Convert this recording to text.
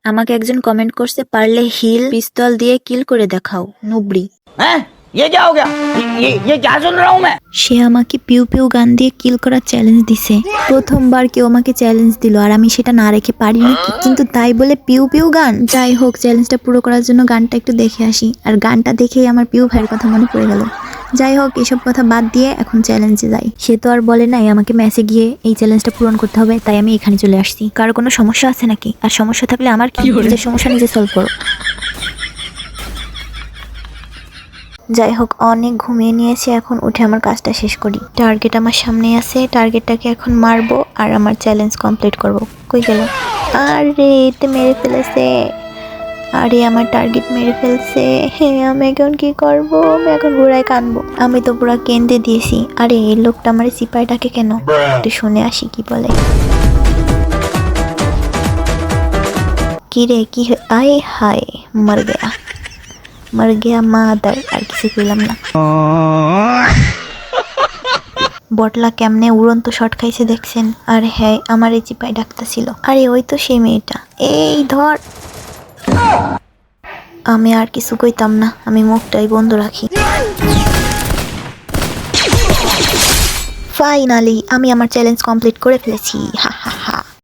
আমাকে একজন কমেন্ট করছে, পারলে হিল পিস্তল দিয়ে কিল করে দেখাও নুবড়ি। हैं? ये क्या हो गया? ये क्या सुन रहा हूँ मैं? সে আমাকে পিউ পিউ গান দিয়ে কিল করার চ্যালেঞ্জ দিছে। প্রথমবার কেউ আমাকে চ্যালেঞ্জ দিল আর আমি সেটা না রেখে পারি নাকি? কিন্তু তাই বলে পিউ পিউ গান? যাই হোক, চ্যালেঞ্জটা পুরো করার জন্য গানটা একটু দেখে আসি। আর গানটা দেখেই আমার পিউ ভাইয়ের কথা মনে পড়ে গেল। যাই হোক, এসব কথা বাদ দিয়ে এখন চ্যালেঞ্জে যাই। সে তো আর বলে নাই আমাকে ম্যাচে গিয়ে এই চ্যালেঞ্জটা পূরণ করতে হবে, তাই আমি এখানে চলে আসছি। কারো কোনো সমস্যা আছে নাকি? আর সমস্যা থাকলে আমার কি, নিজের সমস্যা নিজে সলভ করো। যাই হোক, অনেক ঘুমিয়ে নিয়েছি, এখন উঠে আমার কাজটা শেষ করি। টার্গেট আমার সামনে আছে, টার্গেটটাকে এখন মারবো আর আমার চ্যালেঞ্জ কমপ্লিট করব। কই গেল? আরে এতে মেরে ফেলেছে। আরে আমার টার্গেট মেরে ফেলছে। হ্যাঁ, আমি এখন কি করব? আমি এখন ঘোড়ায় কানবো। আমি তো পুরো কেঁদে দিয়েছি। আরে এই লোকটা আমার সিপাহীটাকে কেন? একটু শুনে আসি কি বলে। কি রে, কি আয় হায়, মর গেয়া মাদার। আর কিছু কইলাম না। বটলা কেমনে উড়ন্ত শট খাইছে দেখছেন? আর হ্যাঁ, আমার এই চিপাই ডাক্তার ছিল। আরে ওই তো সেই মেয়েটা। এই ধর। আমি আর কিছু কইতাম না, আমি মুখটাই বন্ধ রাখি। ফাইনালি আমি আমার চ্যালেঞ্জ কমপ্লিট করে ফেলেছি। হা হা